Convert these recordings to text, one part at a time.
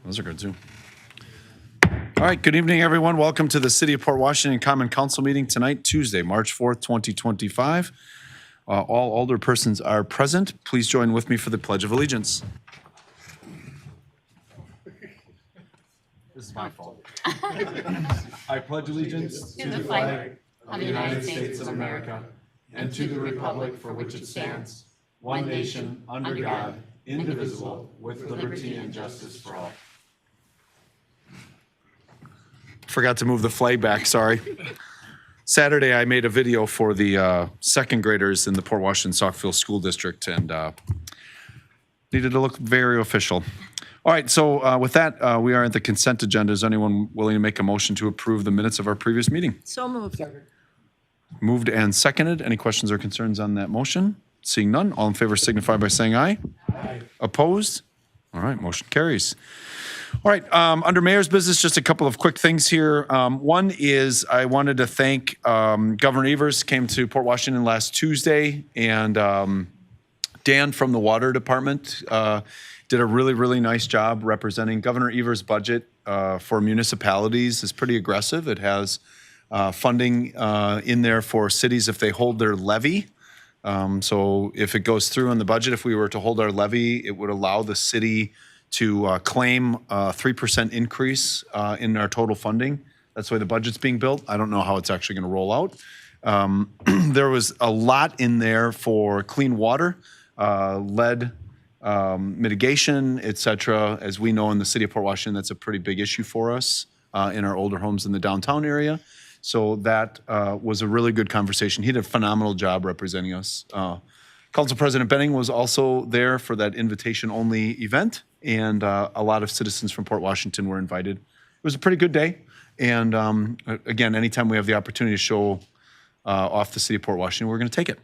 Those are good too. All right, good evening, everyone. Welcome to the City of Port Washington Common Council meeting tonight, Tuesday, March 4th, 2025. All older persons are present. Please join with me for the Pledge of Allegiance. This is my fault. I pledge allegiance to the flag of the United States of America and to the republic for which it stands, one nation, under God, indivisible, with liberty and justice for all. Forgot to move the flag back, sorry. Saturday, I made a video for the second graders in the Port Washington Saukville School District and needed to look very official. All right, so with that, we are at the consent agenda. Is anyone willing to make a motion to approve the minutes of our previous meeting? So moved. Moved and seconded. Any questions or concerns on that motion? Seeing none, all in favor signify by saying aye. Aye. Opposed? All right, motion carries. All right, under mayor's business, just a couple of quick things here. One is I wanted to thank Governor Evers came to Port Washington last Tuesday, and Dan from the Water Department did a really, really nice job representing Governor Evers' budget for municipalities. Is pretty aggressive. It has funding in there for cities if they hold their levy. So if it goes through in the budget, if we were to hold our levy, it would allow the city to claim a 3% increase in our total funding. That's the way the budget's being built. I don't know how it's actually going to roll out. There was a lot in there for clean water, lead mitigation, et cetera. As we know in the city of Port Washington, that's a pretty big issue for us in our older homes in the downtown area. So that was a really good conversation. He did a phenomenal job representing us. Council President Benning was also there for that invitation-only event, and a lot of citizens from Port Washington were invited. It was a pretty good day, and again, anytime we have the opportunity to show off the city of Port Washington, we're going to take it.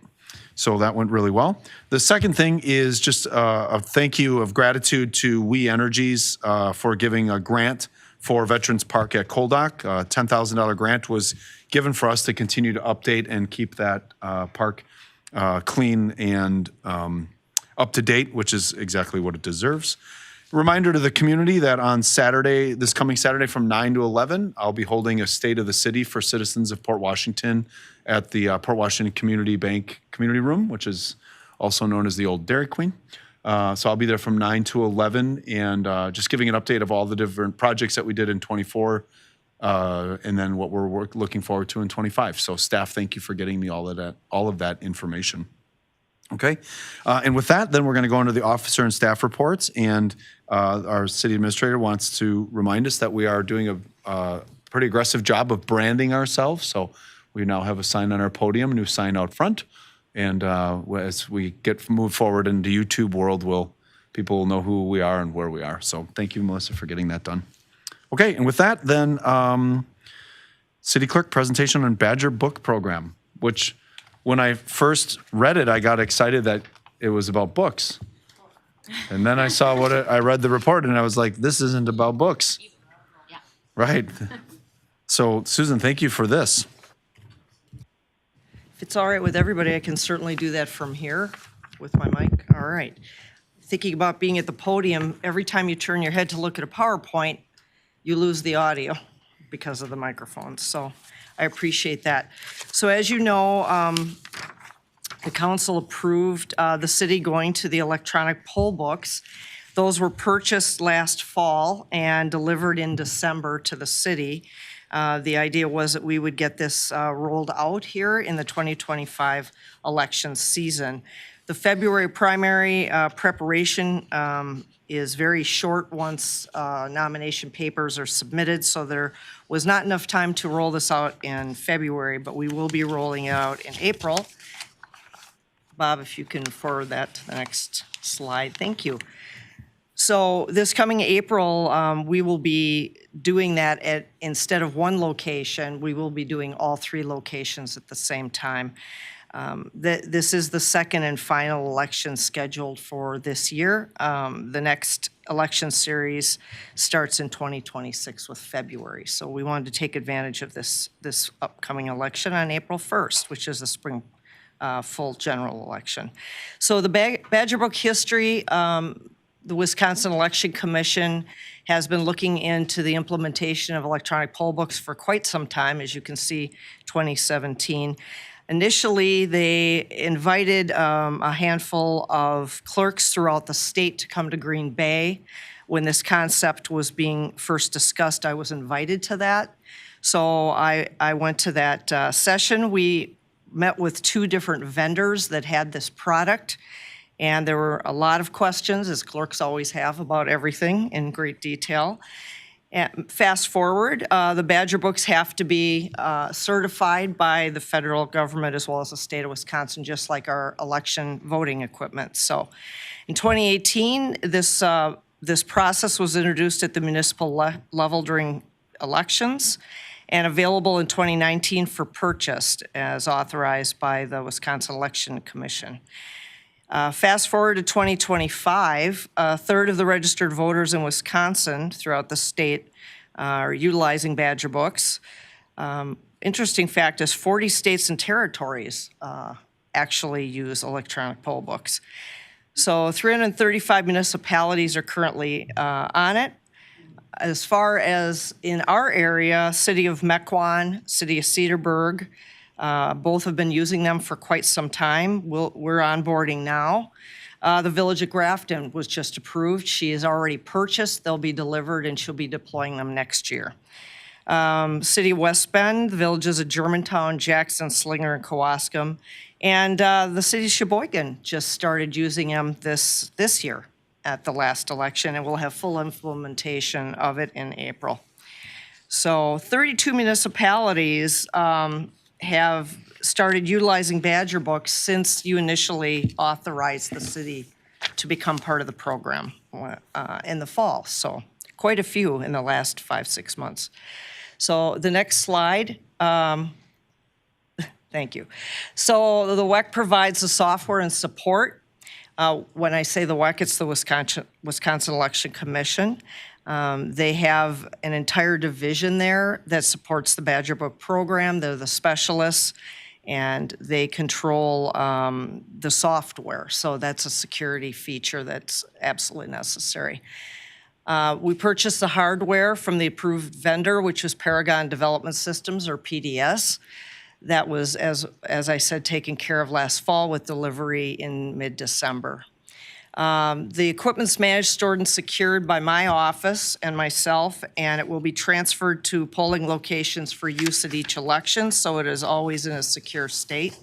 So that went really well. The second thing is just a thank you of gratitude to We Energies for giving a grant for Veterans Park at Coldock. A $10,000 grant was given for us to continue to update and keep that park clean and up to date, which is exactly what it deserves. Reminder to the community that on Saturday, this coming Saturday from 9 to 11, I'll be holding a State of the City for citizens of Port Washington at the Port Washington Community Bank Community Room, which is also known as the old Dairy Queen. So I'll be there from 9 to 11 and just giving an update of all the different projects that we did in 24 and then what we're looking forward to in 25. So staff, thank you for getting me all of that information. Okay, and with that, then we're going to go into the officer and staff reports, and our city administrator wants to remind us that we are doing a pretty aggressive job of branding ourselves. So we now have a sign on our podium, a new sign out front, and as we move forward into YouTube world, people will know who we are and where we are. So thank you, Melissa, for getting that done. Okay, and with that, then City Clerk presentation on Badger Book Program, which when I first read it, I got excited that it was about books. And then I saw I read the report and I was like, this isn't about books. Yeah. Right. So Susan, thank you for this. If it's all right with everybody, I can certainly do that from here with my mic. All right. Thinking about being at the podium, every time you turn your head to look at a PowerPoint, you lose the audio because of the microphones. So I appreciate that. So as you know, the council approved the city going to the electronic poll books. Those were purchased last fall and delivered in December to the city. The idea was that we would get this rolled out here in the 2025 election season. The February primary preparation is very short once nomination papers are submitted, so there was not enough time to roll this out in February, but we will be rolling it out in April. Bob, if you can forward that to the next slide, thank you. So this coming April, we will be doing that instead of one location, we will be doing all 3 locations at the same time. This is the second and final election scheduled for this year. The next election series starts in 2026 with February. So we wanted to take advantage of this upcoming election on April 1st, which is the spring full general election. So the Badger Book history, The Wisconsin Election Commission has been looking into the implementation of electronic poll books for quite some time, as you can see, 2017. Initially, they invited a handful of clerks throughout the state to come to Green Bay. When this concept was being first discussed, I was invited to that. So I went to that session. We met with 2 different vendors that had this product, and there were a lot of questions, as clerks always have, about everything in great detail. And fast forward, the Badger books have to be certified by the federal government as well as the state of Wisconsin, just like our election voting equipment. So in 2018, this process was introduced at the municipal level during elections and available in 2019 for purchase as authorized by the Wisconsin Election Commission. Fast forward to 2025, a third of the registered voters in Wisconsin throughout the state are utilizing Badger books. Interesting fact is 40 states and territories actually use electronic poll books. So 335 municipalities are currently on it. As far as in our area, City of Mequon, City of Cedarburg, both have been using them for quite some time. We're onboarding now. The Village of Grafton was just approved. She has already purchased. They'll be delivered, and she'll be deploying them next year. City of West Bend, the villages of Germantown, Jackson, Slinger, and Kewaskum. And the city of Sheboygan just started using them this year at the last election, and we'll have full implementation of it in April. So 32 municipalities have started utilizing Badger books since you initially authorized the city to become part of the program in the fall. So quite a few in the last 5-6 months. So the next slide. Thank you. So the WEC provides the software and support. When I say the WEC, it's the Wisconsin Election Commission. They have an entire division there that supports the Badger Book program. They're the specialists, and they control the software. So that's a security feature that's absolutely necessary. We purchased the hardware from the approved vendor, which was Paragon Development Systems, or PDS. That was, as I said, taken care of last fall with delivery in mid-December. The equipment's managed, stored, and secured by my office and myself, and it will be transferred to polling locations for use at each election, so it is always in a secure state.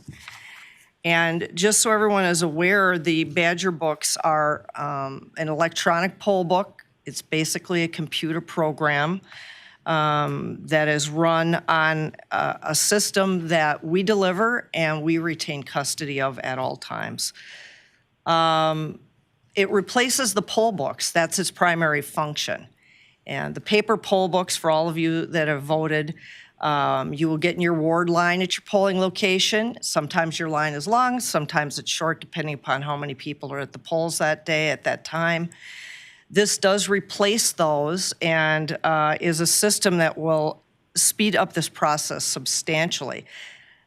And just so everyone is aware, the Badger books are an electronic poll book. It's basically a computer program that is run on a system that we deliver and we retain custody of at all times. It replaces the poll books. That's its primary function. And the paper poll books, for all of you that have voted, you will get in your ward line at your polling location. Sometimes your line is long, sometimes it's short, depending upon how many people are at the polls that day at that time. This does replace those and is a system that will speed up this process substantially.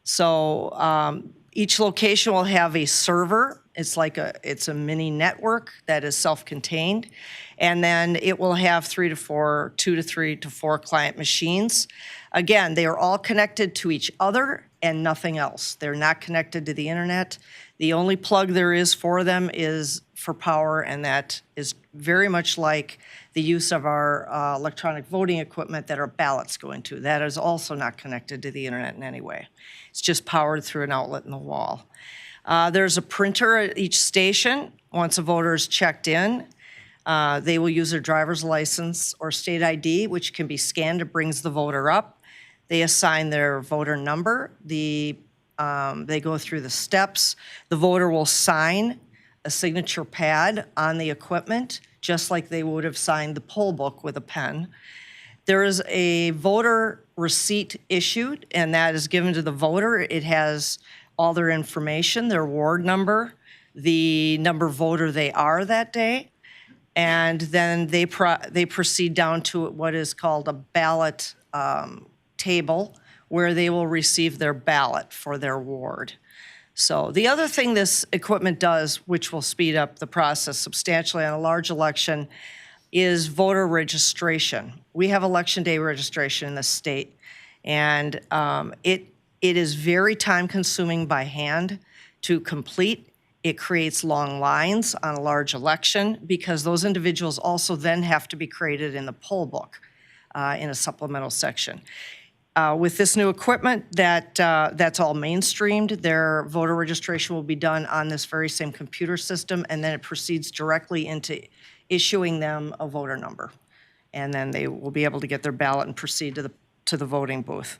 So each location will have a server. It's a mini network that is self-contained. And then it will have 2 to 3 to 4 client machines. Again, they are all connected to each other and nothing else. They're not connected to the internet. The only plug there is for them is for power, and that is very much like the use of our electronic voting equipment that our ballots go into. That is also not connected to the internet in any way. It's just powered through an outlet in the wall. There's a printer at each station. Once a voter is checked in, they will use their driver's license or state ID, which can be scanned. It brings the voter up. They assign their voter number. They go through the steps. The voter will sign a signature pad on the equipment, just like they would have signed the poll book with a pen. There is a voter receipt issued, and that is given to the voter. It has all their information, their ward number, the number voter they are that day, and then they proceed down to what is called a ballot table, where they will receive their ballot for their ward. So the other thing this equipment does, which will speed up the process substantially on a large election, is voter registration. We have election day registration in the state, and it is very time-consuming by hand to complete. It creates long lines on a large election because those individuals also then have to be created in the poll book in a supplemental section. With this new equipment, that's all mainstreamed. Their voter registration will be done on this very same computer system, and then it proceeds directly into issuing them a voter number. And then they will be able to get their ballot and proceed to the voting booth.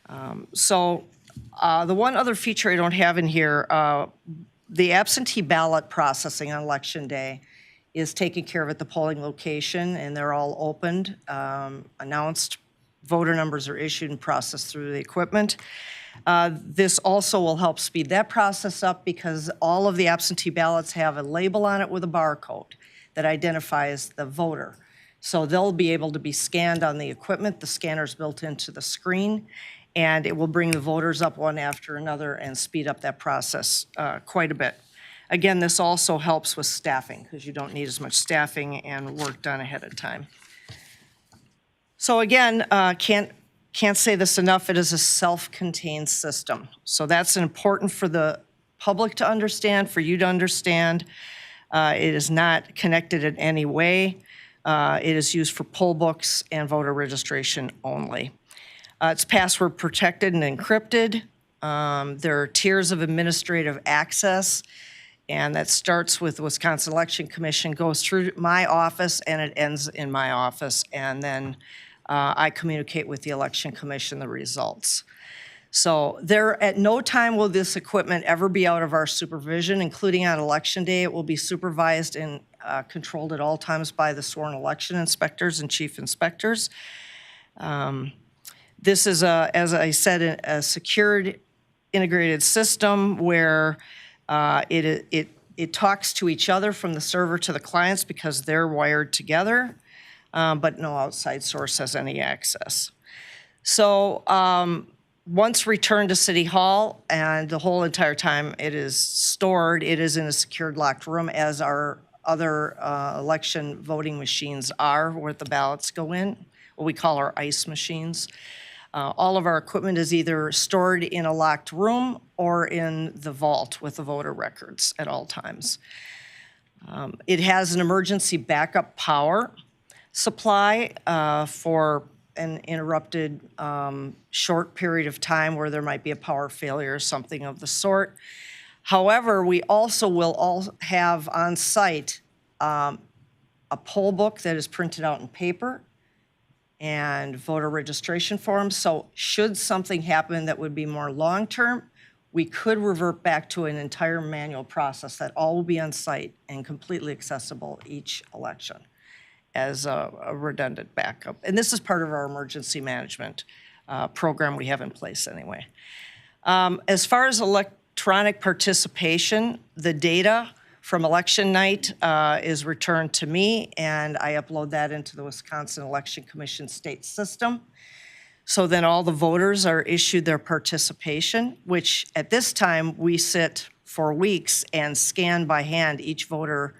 The one other feature I don't have in here, the absentee ballot processing on Election Day is taken care of at the polling location, and they're all opened, announced. Voter numbers are issued and processed through the equipment. This also will help speed that process up because all of the absentee ballots have a label on it with a barcode that identifies the voter. So they'll be able to be scanned on the equipment. The scanner's built into the screen, and it will bring the voters up one after another and speed up that process quite a bit. Again, this also helps with staffing because you don't need as much staffing and work done ahead of time. So again, can't say this enough, it is a self-contained system. So that's important for the public to understand, for you to understand. It is not connected in any way. It is used for poll books and voter registration only. It's password protected and encrypted. There are tiers of administrative access, and that starts with the Wisconsin Election Commission, goes through my office, and it ends in my office, and then I communicate with the Election Commission the results. So at no time will this equipment ever be out of our supervision, including on Election Day. It will be supervised and controlled at all times by the sworn election inspectors and chief inspectors. This is, as I said, a secured integrated system where it talks to each other from the server to the clients because they're wired together, but no outside source has any access. So once returned to City Hall, and the whole entire time it is stored, it is in a secured locked room as our other election voting machines are, where the ballots go in, what we call our ICE machines. All of our equipment is either stored in a locked room or in the vault with the voter records at all times. It has an emergency backup power supply for an interrupted short period of time where there might be a power failure or something of the sort. However, we also will all have on site a poll book that is printed out in paper and voter registration forms. So should something happen that would be more long-term, we could revert back to an entire manual process that all will be on site and completely accessible each election as a redundant backup. And this is part of our emergency management program we have in place anyway. As far as electronic participation, the data from election night is returned to me, and I upload that into the Wisconsin Election Commission state system. So then all the voters are issued their participation, which at this time we sit for weeks and scan by hand each voter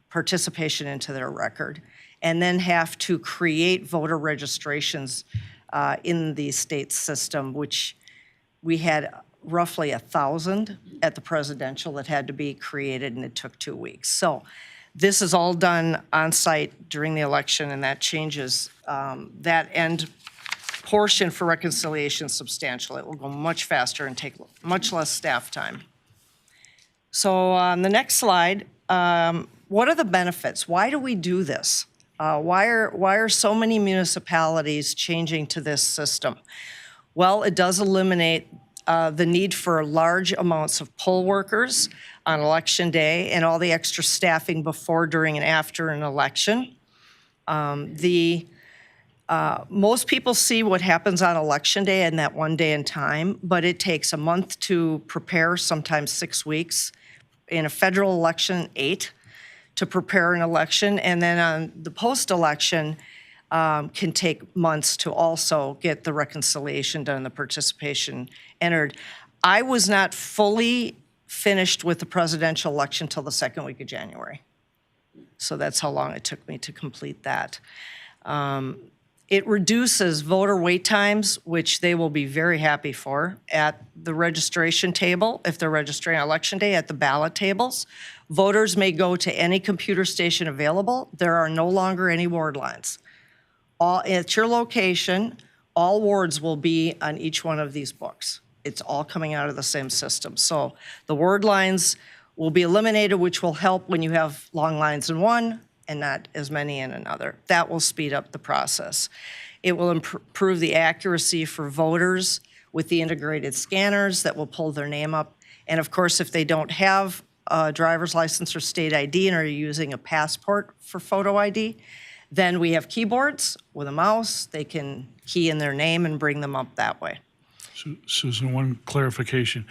participation into their record, and then have to create voter registrations in the state system, which we had roughly 1,000 at the presidential that had to be created, and it took 2 weeks. So this is all done on site during the election, and that changes that end portion for reconciliation substantially. It will go much faster and take much less staff time. So on the next slide, what are the benefits? Why do we do this? Why are so many municipalities changing to this system? Well, it does eliminate the need for large amounts of poll workers on election day and all the extra staffing before, during, and after an election. Most people see what happens on election day and that one day in time, but it takes a month to prepare, sometimes 6 weeks. In a federal election, 8 to prepare an election. And then on the post-election, can take months to also get the reconciliation done, the participation entered. I was not fully finished with the presidential election till the second week of January. So that's how long it took me to complete that. It reduces voter wait times, which they will be very happy for, at the registration table, if they're registering on election day, at the ballot tables. Voters may go to any computer station available. There are no longer any ward lines. At your location, all wards will be on each one of these books. It's all coming out of the same system. So the word lines will be eliminated, which will help when you have long lines in one and not as many in another. That will speed up the process. It will improve the accuracy for voters with the integrated scanners that will pull their name up. And of course, if they don't have a driver's license or state ID and are using a passport for photo ID, then we have keyboards with a mouse. They can key in their name and bring them up that way. Susan, one clarification.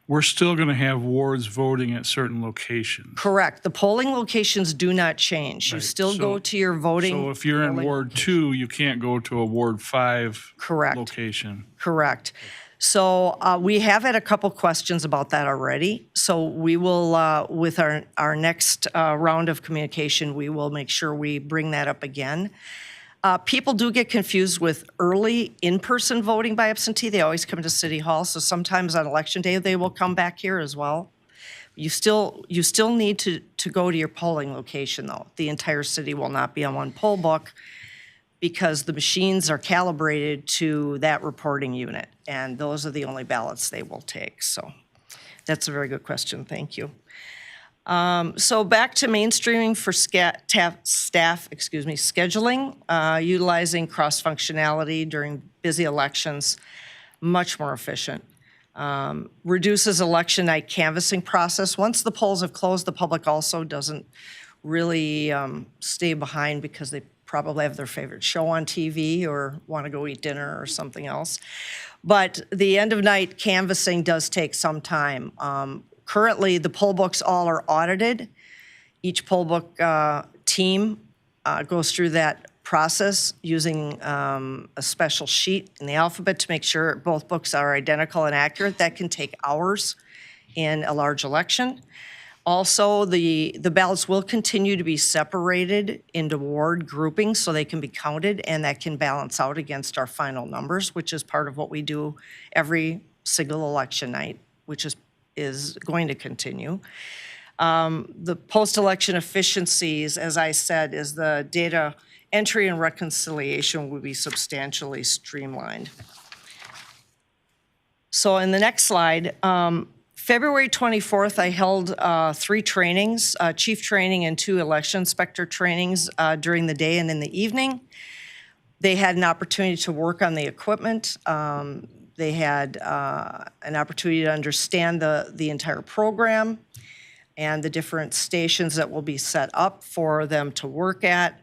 We're still going to have wards voting at certain locations. Correct. The polling locations do not change. You Right. still go So- to your voting. So if you're in polling- Ward 2, you can't go to a Ward 5 Correct. location. Correct. So we have had a couple questions about that already. So we will, with our next round of communication, we will make sure we bring that up again. People do get confused with early in-person voting by absentee. They always come to City Hall, so sometimes on Election Day, they will come back here as well. You still need to go to your polling location, though. The entire city will not be on one poll book because the machines are calibrated to that reporting unit, and those are the only ballots they will take. So that's a very good question. Thank you. So back to mainstreaming for staff, scheduling, utilizing cross-functionality during busy elections, much more efficient. Reduces election night canvassing process. Once the polls have closed, the public also doesn't really stay behind because they probably have their favorite show on TV or want to go eat dinner or something else. But the end of night canvassing does take some time. Currently, the poll books all are audited. Each poll book team goes through that process using a special sheet in the alphabet to make sure both books are identical and accurate. That can take hours in a large election. Also, the ballots will continue to be separated into ward groupings so they can be counted, and that can balance out against our final numbers, which is part of what we do every single election night, which is going to continue. The post-election efficiencies, as I said, is the data entry and reconciliation will be substantially streamlined. So in the next slide, February 24th, I held 3 trainings, chief training and 2 election inspector trainings during the day and in the evening. They had an opportunity to work on the equipment. They had an opportunity to understand the entire program and the different stations that will be set up for them to work at.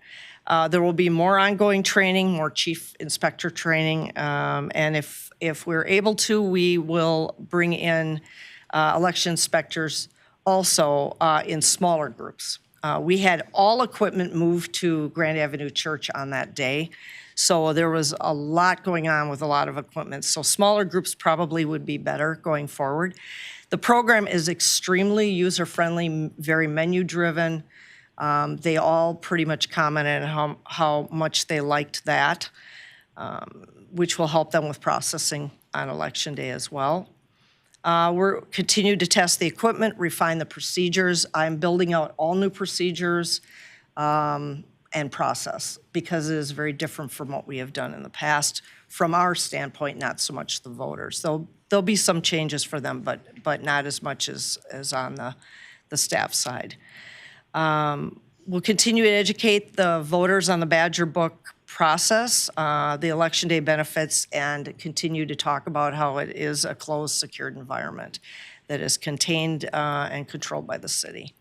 There will be more ongoing training, more chief inspector training, and if we're able to, we will bring in election inspectors also in smaller groups. We had all equipment moved to Grand Avenue Church on that day, so there was a lot going on with a lot of equipment. So smaller groups probably would be better going forward. The program is extremely user-friendly, very menu-driven. They all pretty much commented on how much they liked that, which will help them with processing on Election Day as well. We're continuing to test the equipment, refine the procedures. I'm building out all new procedures and process because it is very different from what we have done in the past. From our standpoint, not so much the voters. There'll be some changes for them, but not as much as on the staff side. We'll continue to educate the voters on the Badger Book process, the Election Day benefits, and continue to talk about how it is a closed, secured environment that is contained and controlled by the city.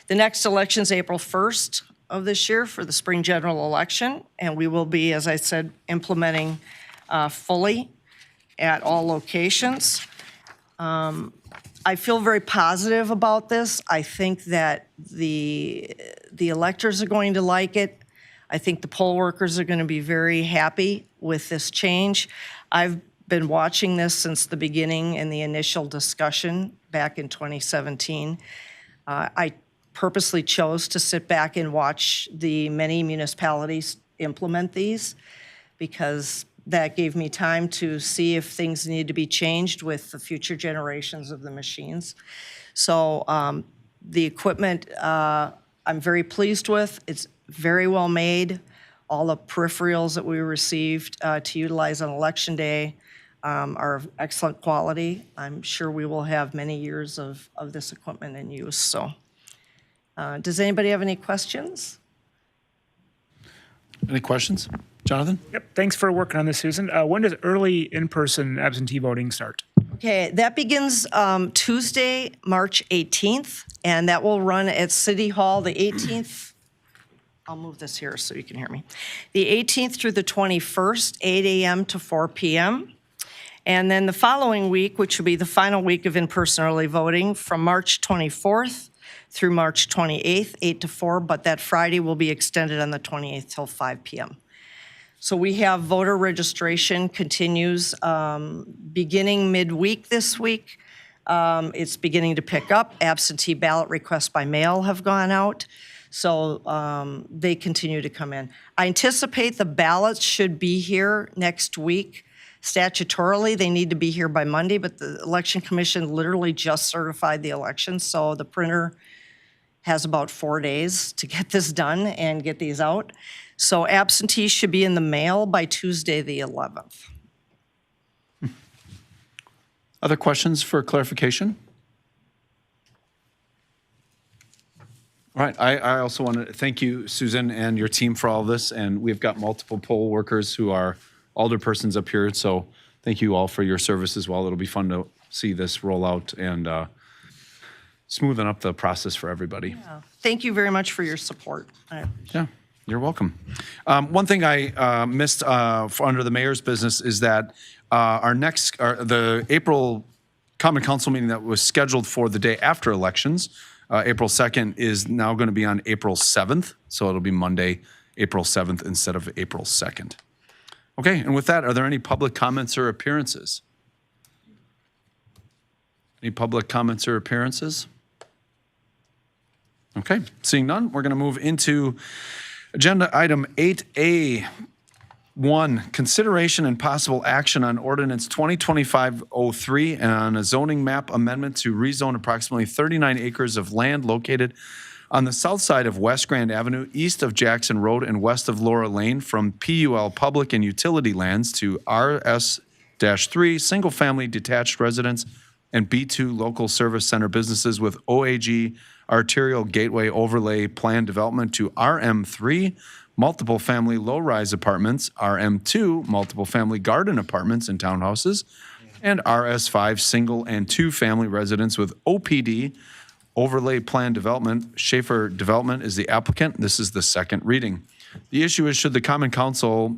The next election is April 1st of this year for the spring general election, and we will be, as I said, implementing fully at all locations. I feel very positive about this. I think that the electors are going to like it. I think the poll workers are going to be very happy with this change. I've been watching this since the beginning and the initial discussion back in 2017. I purposely chose to sit back and watch the many municipalities implement these because that gave me time to see if things need to be changed with the future generations of the machines. So the equipment I'm very pleased with. It's very well made. All the peripherals that we received to utilize on Election Day are of excellent quality. I'm sure we will have many years of this equipment in use. So does anybody have any questions? Any questions? Jonathan? Yep, thanks for working on this, Susan. When does early in-person absentee voting start? Okay, that begins Tuesday, March 18th, and that will run at City Hall the 18th. I'll move this here so you can hear me. The 18th through the 21st, 8 a.m. to 4 p.m. And then the following week, which will be the final week of in-person early voting, from March 24th through March 28th, 8 to 4, but that Friday will be extended on the 28th till 5 p.m. So we have voter registration continues beginning midweek this week. It's beginning to pick up. Absentee ballot requests by mail have gone out. So they continue to come in. I anticipate the ballots should be here next week. Statutorily, they need to be here by Monday, but the Election Commission literally just certified the election, so the printer has about 4 days to get this done and get these out. So absentees should be in the mail by Tuesday, the 11th. Other questions for clarification? All right, I also want to thank you, Susan, and your team for all of this. And we've got multiple poll workers who are alderpersons up here. So thank you all for your service as well. It'll be fun to see this roll out and smoothing up the process for everybody. Thank you very much for your support. Yeah, you're welcome. One thing I missed under the mayor's business is that the April Common Council meeting that was scheduled for the day after elections, April 2nd, is now going to be on April 7th. So it'll be Monday, April 7th instead of April 2nd. Okay, and with that, are there any public comments or appearances? Any public comments or appearances? Okay, seeing none, we're going to move into agenda item 8A. 1, consideration and possible action on ordinance 2025-03 and on a zoning map amendment to rezone approximately 39 acres of land located on the south side of West Grand Avenue, east of Jackson Road and west of Laura Lane from PUL public and utility lands to RS-3 single-family detached residence and B2 local service center businesses with OAG arterial gateway overlay plan development to RM3 multiple family low-rise apartments, RM2 multiple family garden apartments and townhouses, and RS5 single and two family residents with OPD overlay plan development. Schaefer Development is the applicant. This is the second reading. The issue is, should the Common Council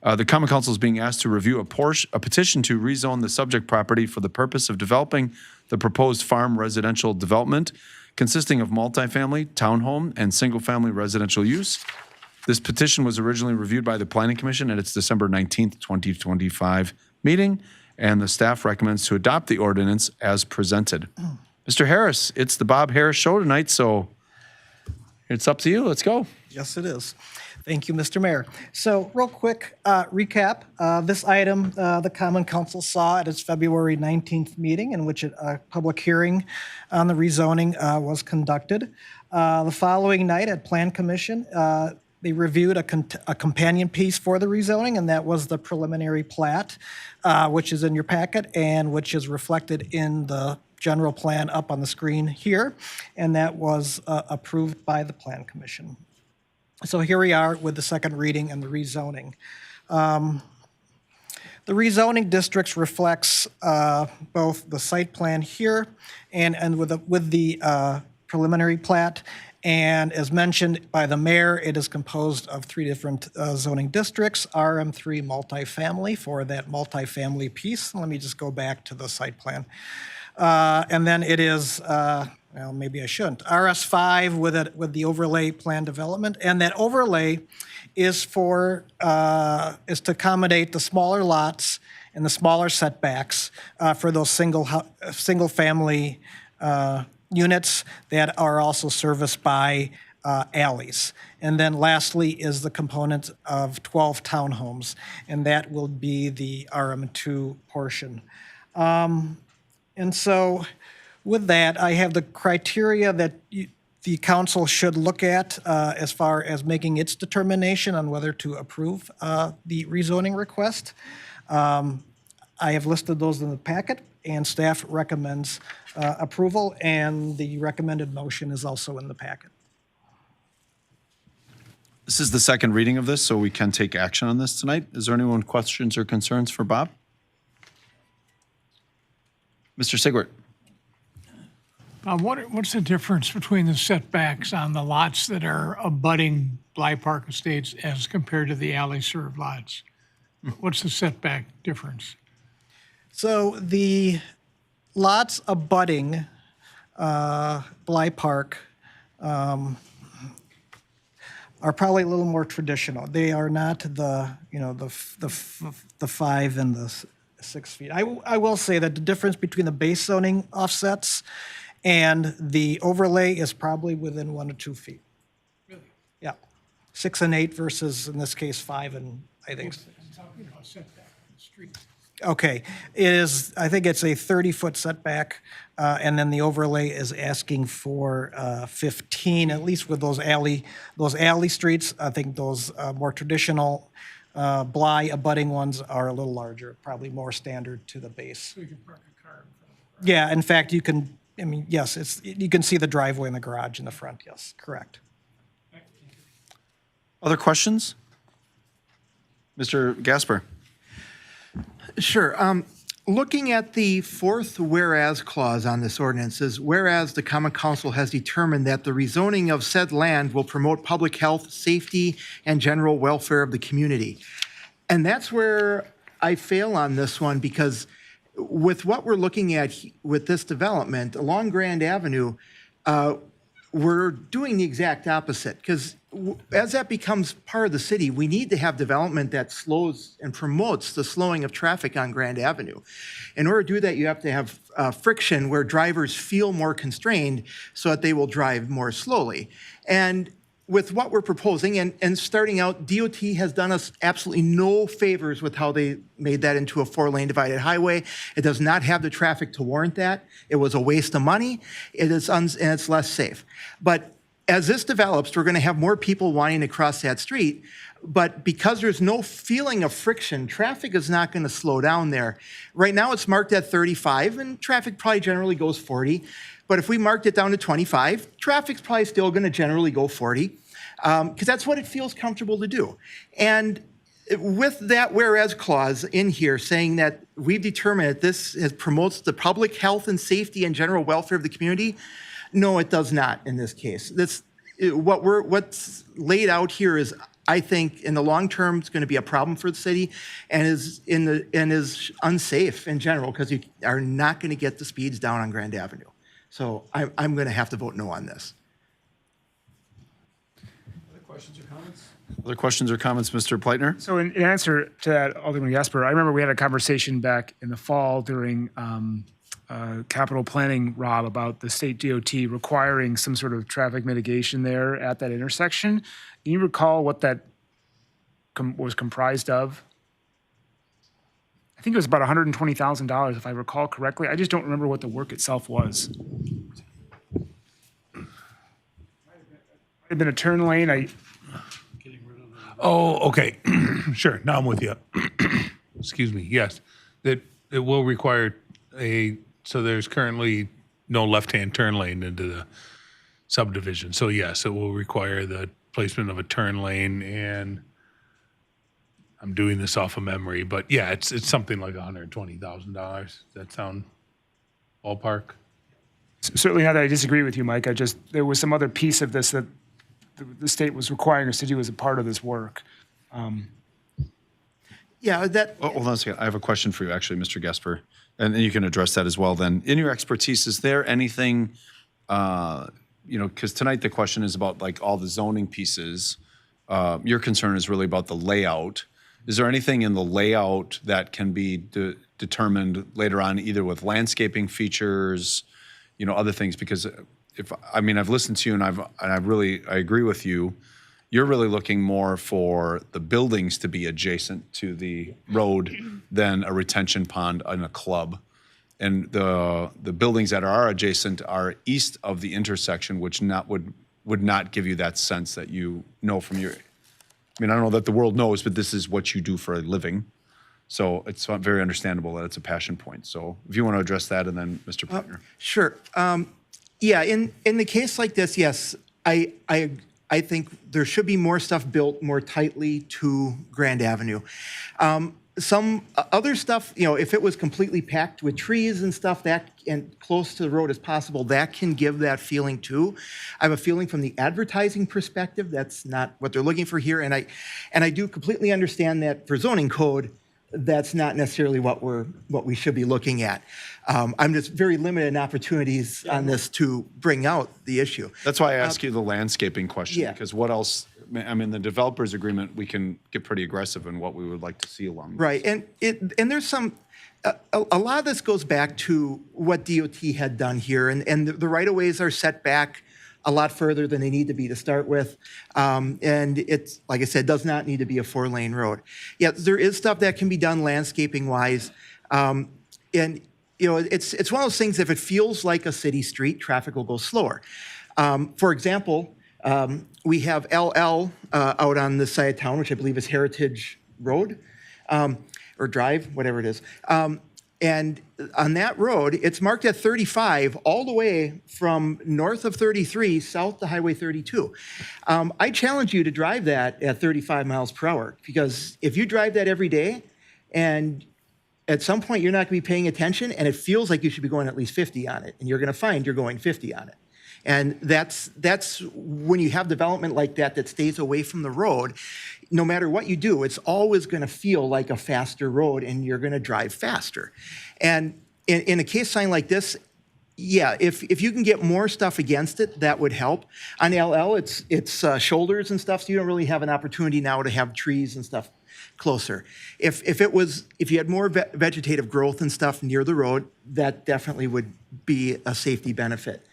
is being asked to review a petition to rezone the subject property for the purpose of developing the proposed farm residential development consisting of multifamily, townhome, and single-family residential use. This petition was originally reviewed by the Planning Commission at its December 19th, 2025 meeting, and the staff recommends to adopt the ordinance as presented. Mr. Harris, it's the Bob Harris Show tonight, so it's up to you. Let's go. Yes, it is. Thank you, Mr. Mayor. So real quick recap, this item the Common Council saw at its February 19th meeting in which a public hearing on the rezoning was conducted. The following night at Plan Commission, they reviewed a companion piece for the rezoning, and that was the preliminary plat, which is in your packet and which is reflected in the general plan up on the screen here, and that was approved by the Plan Commission. So here we are with the second reading and the rezoning. The rezoning districts reflects both the site plan here and with the preliminary plat. And as mentioned by the mayor, it is composed of three different zoning districts, RM3 multifamily for that multifamily piece. Let me just go back to the site plan. And then it is, well, maybe I shouldn't, RS5 with the overlay plan development. And that overlay is to accommodate the smaller lots and the smaller setbacks for those single-family units that are also serviced by alleys. And then lastly is the component of 12 townhomes, and that will be the RM2 portion. And so with that, I have the criteria that the council should look at as far as making its determination on whether to approve the rezoning request. I have listed those in the packet, and staff recommends approval, and the recommended motion is also in the packet. This is the second reading of this, so we can take action on this tonight. Is there anyone questions or concerns for Bob? Mr. Sigwart. What's the difference between the setbacks on the lots that are abutting Bly Park Estates as compared to the alley-served lots? What's the setback difference? So the lots abutting Bly Park are probably a little more traditional. They are not the, the 5 and the 6 feet. I will say that the difference between the base zoning offsets and the overlay is probably within 1 to 2 feet. Really? Yeah, 6 and 8 versus, in this case, 5 and, I think. I'm talking about setback on the street. Okay, it is, I think it's a 30-foot setback, and then the overlay is asking for 15, at least with those alley streets. I think those more traditional Bly abutting ones are a little larger, probably more standard to the base. So you can park a car in front of it. Yeah, in fact, you can, yes, you can see the driveway and the garage in the front, yes, correct. Other questions? Mr. Gasper. Sure. Looking at the fourth whereas clause on this ordinance is, whereas the Common Council has determined that the rezoning of said land will promote public health, safety, and general welfare of the community. And that's where I fail on this one, because with what we're looking at with this development along Grand Avenue, we're doing the exact opposite, because as that becomes part of the city, we need to have development that slows and promotes the slowing of traffic on Grand Avenue. In order to do that, you have to have friction where drivers feel more constrained so that they will drive more slowly. And with what we're proposing, and starting out, DOT has done us absolutely no favors with how they made that into a 4-lane divided highway. It does not have the traffic to warrant that. It was a waste of money. And it's less safe. But as this develops, we're going to have more people wanting to cross that street. But because there's no feeling of friction, traffic is not going to slow down there. Right now, it's marked at 35, and traffic probably generally goes 40. But if we marked it down to 25, traffic's probably still going to generally go 40, because that's what it feels comfortable to do. And with that whereas clause in here saying that we've determined that this promotes the public health and safety and general welfare of the community, no, it does not in this case. What's laid out here is, I think, in the long term, it's going to be a problem for the city, and is unsafe in general, because you are not going to get the speeds down on Grand Avenue. So I'm going to have to vote no on this. Other questions or comments, Mr. Pleitner? So in answer to that, Alderman Gasper, I remember we had a conversation back in the fall during capital planning, Rob, about the state DOT requiring some sort of traffic mitigation there at that intersection. Can you recall what that was comprised of? I think it was about $120,000, if I recall correctly. I just don't remember what the work itself was. Might have been a turn lane. Oh, okay. Sure. Now I'm with you. Excuse me. Yes. That it will require so there's currently no left-hand turn lane into the subdivision. So yes, it will require the placement of a turn lane, and I'm doing this off of memory, but yeah, it's something like $120,000. Does that sound ballpark? Certainly not that I disagree with you, Mike. There was some other piece of this that the state was requiring us to do as a part of this work. Yeah, that. Oh, hold on a second. I have a question for you, actually, Mr. Gasper, and you can address that as well then. In your expertise, is there anything, because tonight the question is about like all the zoning pieces. Your concern is really about the layout. Is there anything in the layout that can be determined later on, either with landscaping features, other things? Because I've listened to you and I agree with you. You're really looking more for the buildings to be adjacent to the road than a retention pond and a club. And the buildings that are adjacent are east of the intersection, which would not give you that sense that from your, I don't know that the world knows, but this is what you do for a living. So it's very understandable that it's a passion point. So if you want to address that, and then Mr. Partner. Sure. Yeah, in the case like this, yes, I think there should be more stuff built more tightly to Grand Avenue. Some other stuff, if it was completely packed with trees and stuff and close to the road as possible, that can give that feeling too. I have a feeling from the advertising perspective, that's not what they're looking for here. And I do completely understand that for zoning code, that's not necessarily what we should be looking at. I'm just very limited in opportunities on this to bring out the issue. That's why I ask you the landscaping question, yeah. because what else? The developers agreement, we can get pretty aggressive in what we would like to see along this. Right, and there's some, a lot of this goes back to what DOT had done here, and the right-of-ways are set back a lot further than they need to be to start with. And it's, like I said, does not need to be a 4-lane road. Yeah, there is stuff that can be done landscaping-wise. And, it's one of those things, if it feels like a city street, traffic will go slower. For example, we have LL out on this side of town, which I believe is Heritage Road, or Drive, whatever it is. And on that road, it's marked at 35 all the way from north of 33 south to Highway 32. I challenge you to drive that at 35 miles per hour, because if you drive that every day and at some point you're not going to be paying attention and it feels like you should be going at least 50 on it, and you're going to find you're going 50 on it. And that's when you have development like that stays away from the road, no matter what you do, it's always going to feel like a faster road and you're going to drive faster. And in a case sign like this, yeah, if you can get more stuff against it, that would help. On LL, it's shoulders and stuff, so you don't really have an opportunity now to have trees and stuff closer. If you had more vegetative growth and stuff near the road, that definitely would be a safety benefit.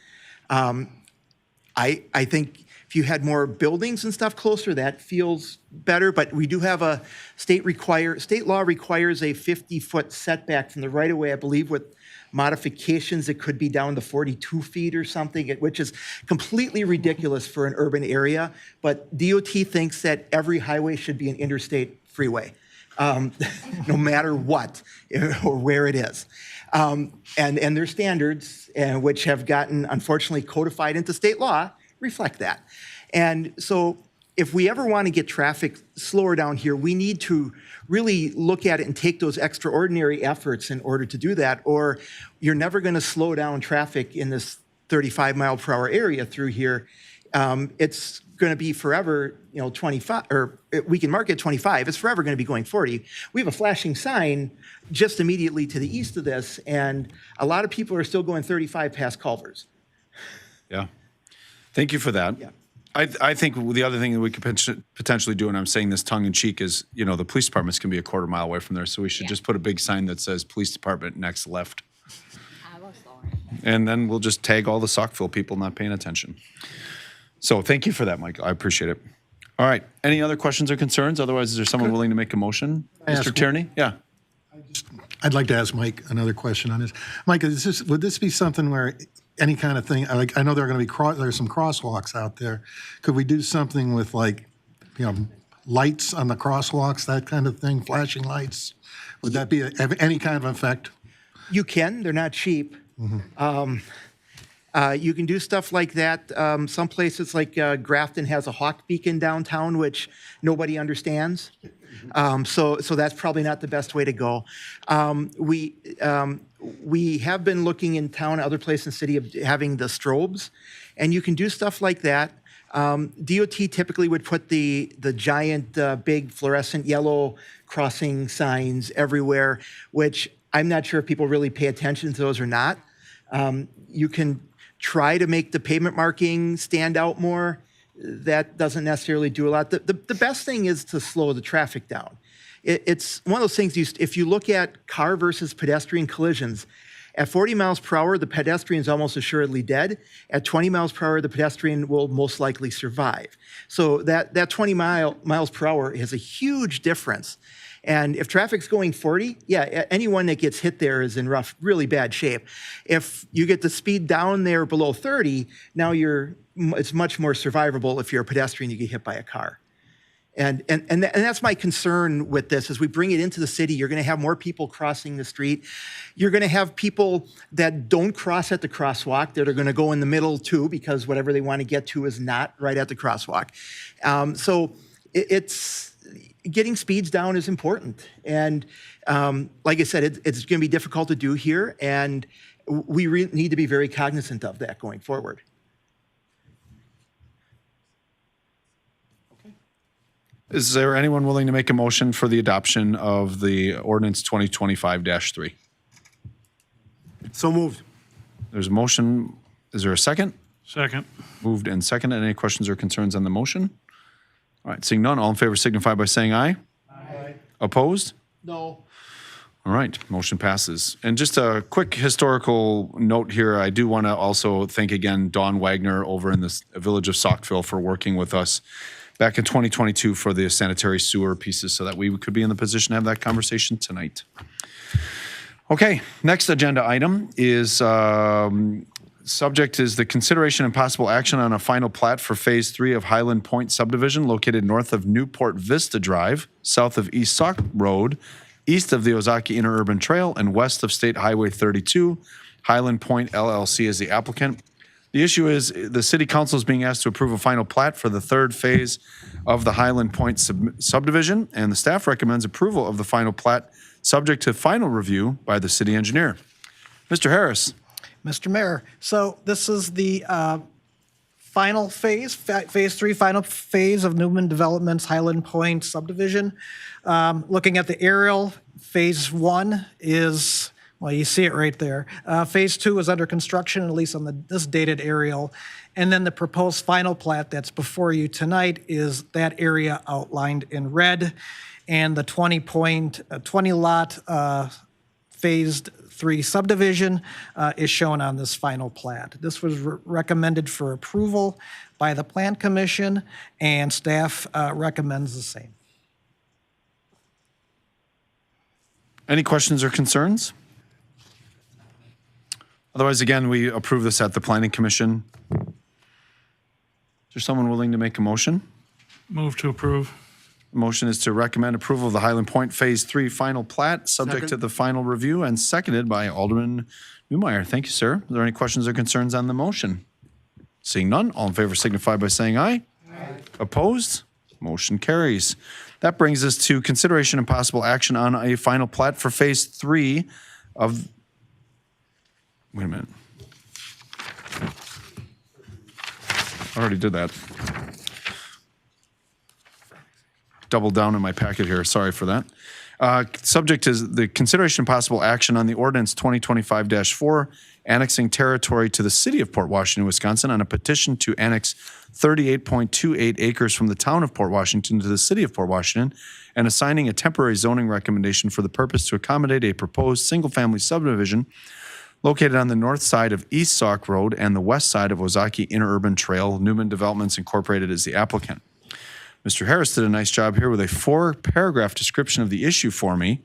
I think if you had more buildings and stuff closer, that feels better, but we do have a state law requires a 50-foot setback from the right-of-way, I believe with modifications, it could be down to 42 feet or something, which is completely ridiculous for an urban area, but DOT thinks that every highway should be an interstate freeway, no matter what or where it is. And their standards, which have gotten, unfortunately, codified into state law, reflect that. And so if we ever want to get traffic slower down here, we need to really look at it and take those extraordinary efforts in order to do that, or you're never going to slow down traffic in this 35 mile per hour area through here. It's going to be forever, 25, or we can mark it 25. It's forever going to be going 40. We have a flashing sign just immediately to the east of this, and a lot of people are still going 35 past Culver's. Yeah. Thank you for that. Yeah. I think the other thing that we could potentially do, and I'm saying this tongue in cheek, is, the police departments can be a quarter mile away from there. So we should just put a big sign that says police department next left. And then we'll just tag all the Saukville people not paying attention. So thank you for that, Michael. I appreciate it. All right. Any other questions or concerns? Otherwise, is there someone willing to make a motion? Mr. Tierney? Yeah. I'd like to ask Mike another question on this. Mike, would this be something where any kind of thing, like I know there are going to be there's some crosswalks out there. Could we do something with lights on the crosswalks, that kind of thing, flashing lights? Would that be have any kind of effect? You can. They're not cheap. Mm-hmm. You can do stuff like that. Some places like Grafton has a hawk beacon downtown, which nobody understands. So that's probably not the best way to go. We have been looking in town, other places in the city, of having the strobes, and you can do stuff like that. DOT typically would put the giant, big fluorescent yellow crossing signs everywhere, which I'm not sure if people really pay attention to those or not. You can try to make the pavement marking stand out more. That doesn't necessarily do a lot. The best thing is to slow the traffic down. it's one of those things, if you look at car versus pedestrian collisions, at 40 miles per hour, the pedestrian is almost assuredly dead. At 20 miles per hour, the pedestrian will most likely survive. So that 20 miles per hour has a huge difference. And if traffic's going 40, yeah, anyone that gets hit there is in really bad shape. If you get the speed down there below 30, now it's much more survivable. If you're a pedestrian, you get hit by a car. And that's my concern with this. As we bring it into the city, you're going to have more people crossing the street. You're going to have people that don't cross at the crosswalk that are going to go in the middle too, because whatever they want to get to is not right at the crosswalk. So it's getting speeds down is important. And like I said, it's going to be difficult to do here, and we need to be very cognizant of that going forward. Is there anyone willing to make a motion for the adoption of the ordinance 2025-3? So moved. There's a motion. Is there a second? Second. Moved and seconded. Any questions or concerns on the motion? All right, seeing none, all in favor signify by saying aye. Aye. Opposed? No. All right, motion passes. And just a quick historical note here, I do want to also thank again Dawn Wagner over in the village of Saukville for working with us back in 2022 for the sanitary sewer pieces so that we could be in the position to have that conversation tonight. Okay, next agenda item is subject is the consideration and possible action on a final plat for Phase 3 of Highland Point subdivision located north of Newport Vista Drive, south of East Sauk Road, east of the Ozaki Interurban Trail, and west of State Highway 32. Highland Point LLC is the applicant. The issue is the city council is being asked to approve a final plat for the third phase of the Highland Point subdivision, and the staff recommends approval of the final plat subject to final review by the city engineer. Mr. Harris. Mr. Mayor, so this is the final phase, Phase 3, final phase of Newman Development's Highland Point subdivision. Looking at the aerial, Phase 1 is, well, you see it right there. Phase 2 is under construction, at least on this dated aerial. And then the proposed final plat that's before you tonight is that area outlined in red. And the 20 lot phased 3 subdivision is shown on this final plat. This was recommended for approval by the Plan Commission, and staff recommends the same. Any questions or concerns? Otherwise, again, we approve this at the Planning Commission. Is there someone willing to make a motion? Move to approve. The motion is to recommend approval of the Highland Point Phase 3 final plat, subject to the final review, and seconded by Alderman Newmeyer. Thank you, sir. Are there any questions or concerns on the motion? Seeing none, all in favor signify by saying aye. Aye. Opposed? Motion carries. That brings us to consideration and possible action on a final plat for Phase 3 of, wait a minute. I already did that. Double down in my packet here. Sorry for that. Subject is the consideration and possible action on the ordinance 2025-4, annexing territory to the city of Port Washington, Wisconsin, on a petition to annex 38.28 acres from the town of Port Washington to the city of Port Washington, and assigning a temporary zoning recommendation for the purpose to accommodate a proposed single-family subdivision located on the north side of East Sauk Road and the west side of Ozaki Interurban Trail. Newman Developments Incorporated is the applicant. Mr. Harris did a nice job here with a 4-paragraph description of the issue for me.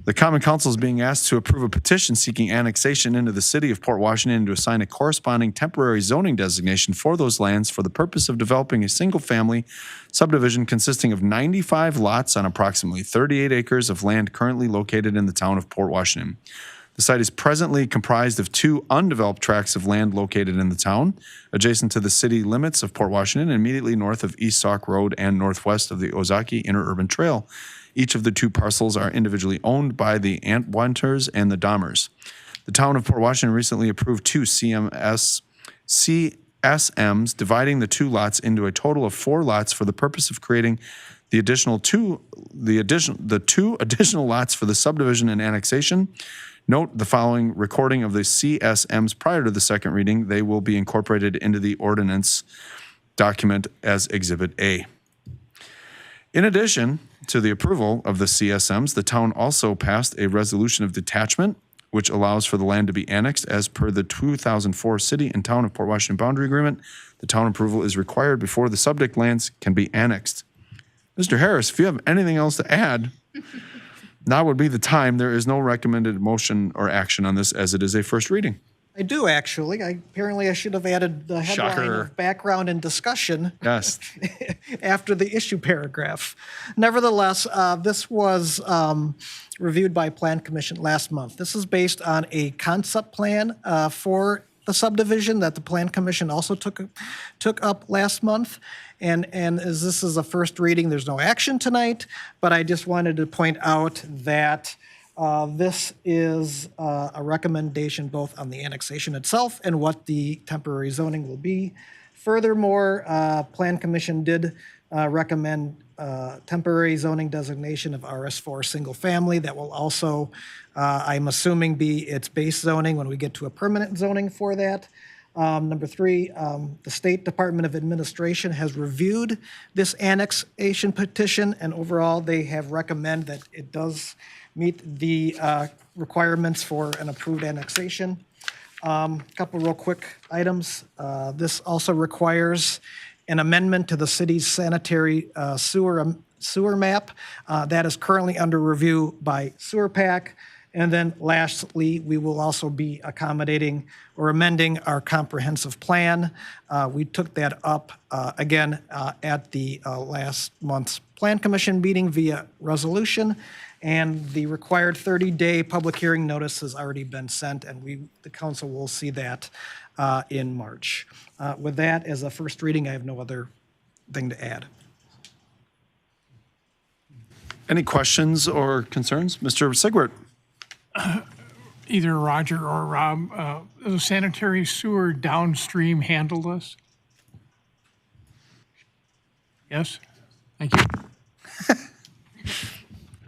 The Common Council is being asked to approve a petition seeking annexation into the city of Port Washington and to assign a corresponding temporary zoning designation for those lands for the purpose of developing a single-family subdivision consisting of 95 lots on approximately 38 acres of land currently located in the town of Port Washington. The site is presently comprised of 2 undeveloped tracts of land located in the town, adjacent to the city limits of Port Washington, immediately north of East Sauk Road and northwest of the Ozaki Interurban Trail. Each of the 2 parcels are individually owned by the Antwanters and the Dahmers. The town of Port Washington recently approved 2 CSMs, dividing the 2 lots into a total of 4 lots for the purpose of creating the 2 additional lots for the subdivision and annexation. Note the following recording of the CSMs prior to the second reading. They will be incorporated into the ordinance document as Exhibit A. In addition, to the approval of the CSMs, the town also passed a resolution of detachment, which allows for the land to be annexed as per the 2004 City and Town of Port Washington Boundary Agreement. The town approval is required before the subject lands can be annexed. Mr. Harris, if you have anything else to add, now would be the time. There is no recommended motion or action on this as it is a first reading. I do, actually. Apparently I should have added the headline Shocker. of background and discussion Yes. after the issue paragraph. Nevertheless, this was reviewed by Plan Commission last month. This is based on a concept plan for the subdivision that the Plan Commission also took up last month. And as this is a first reading, there's no action tonight, but I just wanted to point out that this is a recommendation both on the annexation itself and what the temporary zoning will be. Furthermore, Plan Commission did recommend temporary zoning designation of RS4 single family. That will also, I'm assuming, be its base zoning when we get to a permanent zoning for that. Number three, the State Department of Administration has reviewed this annexation petition, and overall, they have recommended that it does meet the requirements for an approved annexation. Couple real quick items. This also requires an amendment to the city's sanitary sewer map. That is currently under review by Sewer PAC. And then lastly, we will also be accommodating or amending our comprehensive plan. We took that up again at the last month's Plan Commission meeting via resolution. And the required 30-day public hearing notice has already been sent, and the council will see that in March. With that, as a first reading, I have no other thing to add. Any questions or concerns? Mr. Sigwart? Either Roger or Rob, the sanitary sewer downstream handle this? Yes? Thank you.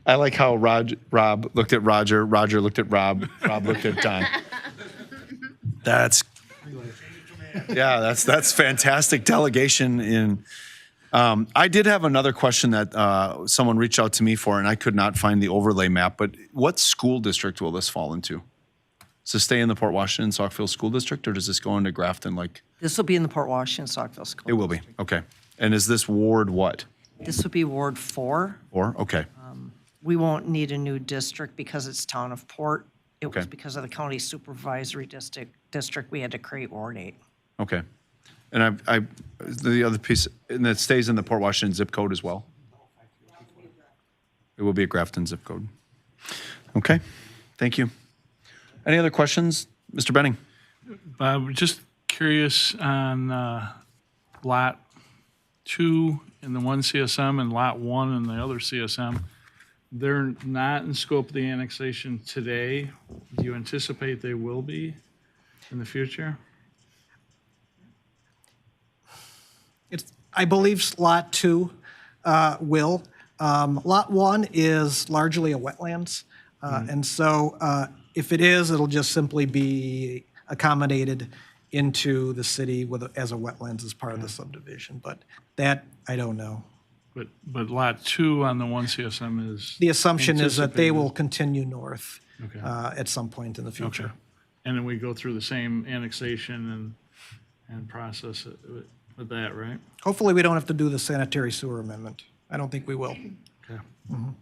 I like how Rob looked at Roger looked at Rob looked at Don. That's fantastic delegation in. I did have another question that someone reached out to me for, and I could not find the overlay map, but what school district will this fall into? Does this stay in the Port Washington Saukville School District, or does this go into Grafton? This will be in the Port Washington Saukville School. It will be, okay. And is this Ward what? This will be Ward 4. Or, okay, We won't need a new district because it's Town of Port. It was Okay. because of the county supervisory district, we had to create Ward 8. okay. And the other piece, and that stays in the Port Washington zip code as well? It will be a Grafton zip code. Okay, thank you. Any other questions? Mr. Benning? Bob, just curious on Lot 2 in the one CSM and Lot 1 in the other CSM. They're not in scope of the annexation today. Do you anticipate they will be in the future? I believe Lot 2 will. Lot 1 is largely a wetlands. And so if it is, it'll just simply be accommodated into the city as a wetlands as part of the subdivision. But that, I don't know. But Lot 2 on the one CSM is. The assumption is that they anticipated. will continue north Okay. at some point in the future. Okay. And then we go through the same annexation and process it with that, right? Hopefully, we don't have to do the sanitary sewer amendment. I don't think we will. Okay. And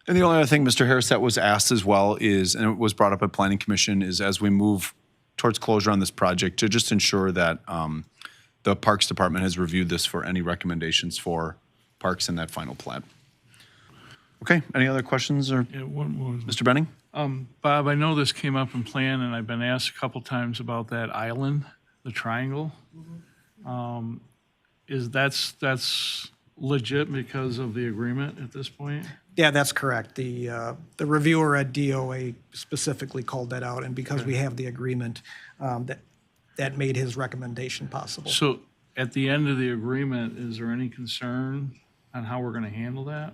the only other thing, Mr. Harris, that was asked as well is, and it was brought up at Planning Commission, is as we move towards closure on this project, to just ensure that the Parks Department has reviewed this for any recommendations for parks in that final plat. Okay, any other questions or Yeah, one more. Mr. Benning? Bob, I know this came up in plan, and I've been asked a couple times about that island, the triangle. That's legit because of the agreement at this point? Yeah, that's correct. The reviewer at DOA specifically called that out, and because we have the agreement, that made his recommendation possible. So at the end of the agreement, is there any concern on how we're going to handle that?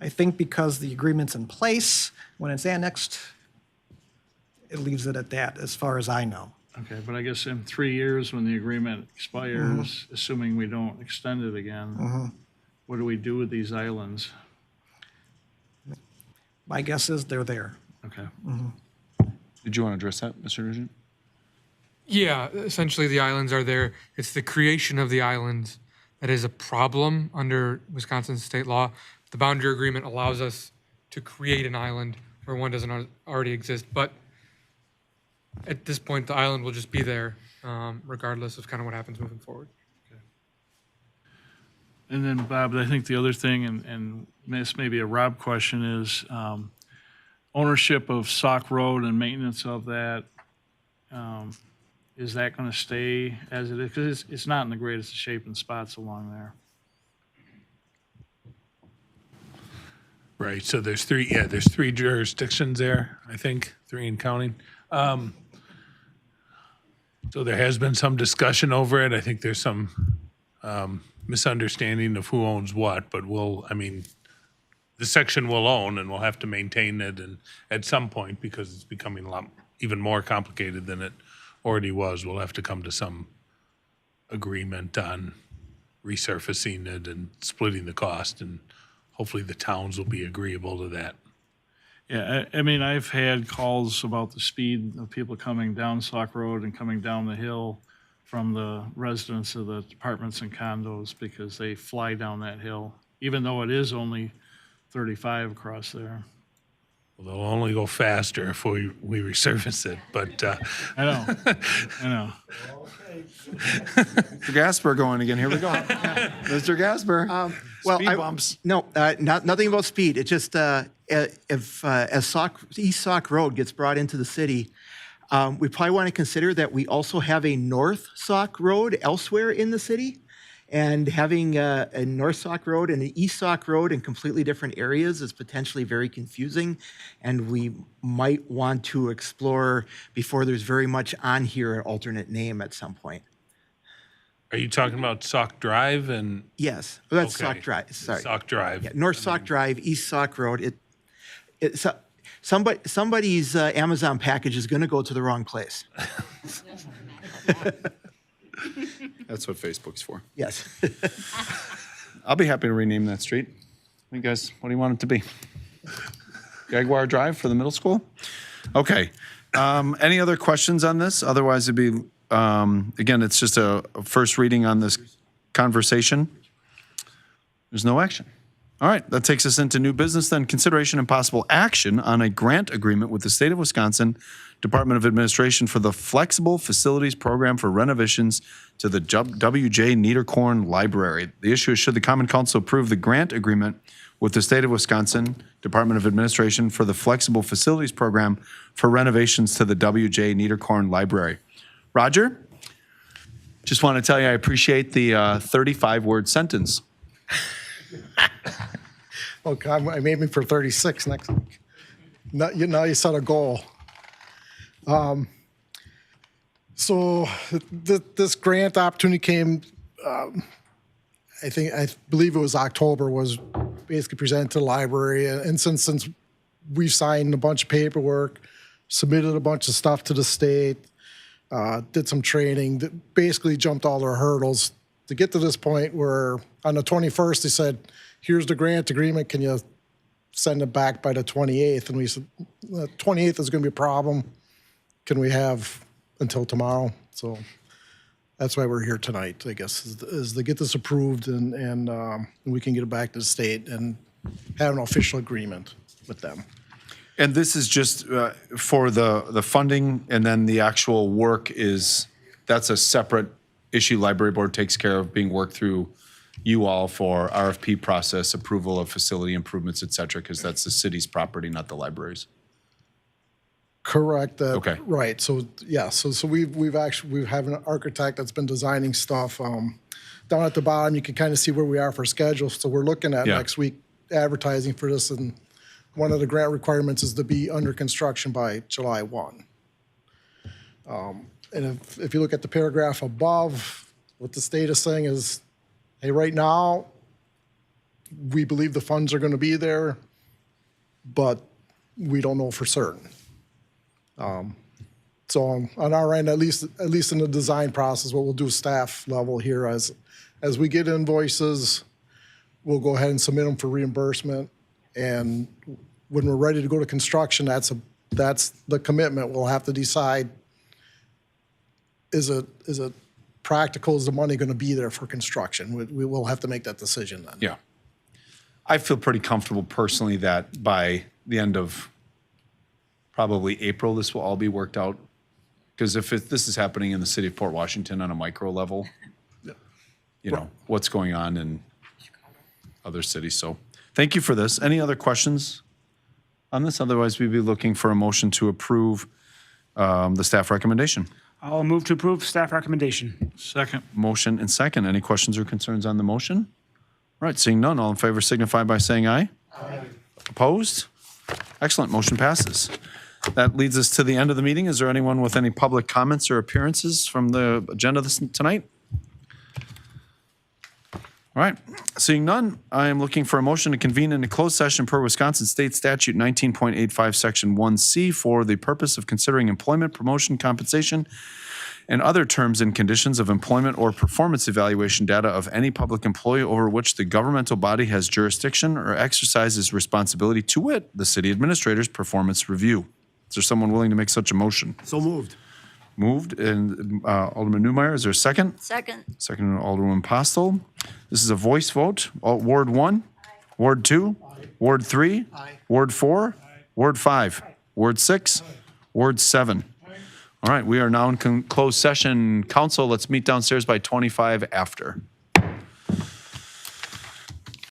I think because the agreement's in place, when it's annexed, it leaves it at that, as far as I know. Okay, but I guess in 3 years, when the agreement expires, assuming we don't extend it again, what do we do with these islands? My guess is they're there. Okay. Did you want to address that, Mr. Nugent? Yeah, essentially the islands are there. It's the creation of the islands that is a problem under Wisconsin state law. The boundary agreement allows us to create an island where one doesn't already exist, but at this point, the island will just be there, regardless of kind of what happens moving forward. And then, Bob, I think the other thing, and this may be a Rob question, is ownership of Sauk Road and maintenance of that. Is that going to stay as it is? Because it's not in the greatest of shape and spots along there. Right, so there's three jurisdictions there, I think, 3 and counting. So there has been some discussion over it. I think there's some misunderstanding of who owns what, but the section will own and we'll have to maintain it and at some point, because it's becoming a lot even more complicated than it already was, we'll have to come to some agreement on resurfacing it and splitting the cost, and hopefully the towns will be agreeable to that. Yeah, I mean, I've had calls about the speed of people coming down Sauk Road and coming down the hill from the residents of the apartments and condos because they fly down that hill, even though it is only 35 across there. Well, they'll only go faster if we resurface it, but I know. Mr. Gasper going again. Here we go. Mr. Gasper. Speed bumps. No, nothing about speed. It's just if as East Sauk Road gets brought into the city, we probably want to consider that we also have a North Sauk Road elsewhere in the city. And having a North Sauk Road and an East Sauk Road in completely different areas is potentially very confusing. And we might want to explore, before there's very much on here, an alternate name at some point. are you talking about Sauk Drive and? Yes, that's Okay. Sauk Drive, sorry. Sauk Drive. Yeah, North Sauk Drive, East Sauk Road. Somebody's Amazon package is going to go to the wrong place. That's what Facebook's for. Yes. I'll be happy to rename that street. You guys, what do you want it to be? Jaguar Drive for the middle school? Okay. Any other questions on this? Otherwise, it'd be, again, it's just a first reading on this conversation. There's no action. All right, that takes us into new business then. Consideration and possible action on a grant agreement with the State of Wisconsin Department of Administration for the Flexible Facilities Program for renovations to the W.J. Niederkorn Library. The issue is, should the Common Council approve the grant agreement with the State of Wisconsin Department of Administration for the Flexible Facilities Program for renovations to the W.J. Niederkorn Library? Roger, just want to tell you I appreciate the 35-word sentence. Okay, I'm aiming for 36 next week. Now you set a goal. So this grant opportunity came, I believe it was October, was basically presented to the library. And since we've signed a bunch of paperwork, submitted a bunch of stuff to the state, did some training, that basically jumped all their hurdles to get to this point where on the 21st, they said, here's the grant agreement, can you send it back by the 28th? And we said, the 28th is gonna be a problem. Can we have until tomorrow? So that's why we're here tonight, I guess, is to get this approved and we can get it back to the state and have an official agreement with them. And this is just for the funding, and then the actual work that's a separate issue library board takes care of, being worked through you all for RFP process, approval of facility improvements, et cetera, because that's the city's property, not the library's. Correct. Okay. Right. So yeah. So we have an architect that's been designing stuff. Down at the bottom, you can kind of see where we are for schedule. So we're looking at Yeah. next week advertising for this, and one of the grant requirements is to be under construction by July 1. And if you look at the paragraph above, what the state is saying is, hey, right now, we believe the funds are going to be there, but we don't know for certain. So on our end, at least in the design process, what we'll do staff level here as we get invoices, we'll go ahead and submit them for reimbursement. And when we're ready to go to construction, that's the commitment. We'll have to decide, is it practical? Is the money going to be there for construction? We will have to make that decision then. Yeah. I feel pretty comfortable personally that by the end of probably April, this will all be worked out. Because if this is happening in the city of Port Washington on a micro level, you know, what's going on in other cities. So thank you for this. Any other questions on this? Otherwise, we'd be looking for a motion to approve the staff recommendation. I'll move to approve staff recommendation. Second. Motion and second. Any questions or concerns on the motion? All right, seeing none, all in favor signify by saying aye. Aye. Opposed? Excellent, motion passes. That leads us to the end of the meeting. Is there anyone with any public comments or appearances from the agenda tonight? All right, seeing none, I am looking for a motion to convene in a closed session per Wisconsin State Statute 19.85, Section 1C for the purpose of considering employment, promotion, compensation, and other terms and conditions of employment or performance evaluation data of any public employee over which the governmental body has jurisdiction or exercises responsibility, to wit, the city administrator's performance review. Is there someone willing to make such a motion? So moved. Moved, and Alderman Newmeyer, is there a second? Second. Second, Alderman Postel. This is a voice vote. Ward 1, Ward 2, Ward 3, Ward 4, Ward 5, Ward 6, Ward 7. All right, we are now in closed session. Council, let's meet downstairs by 25 after.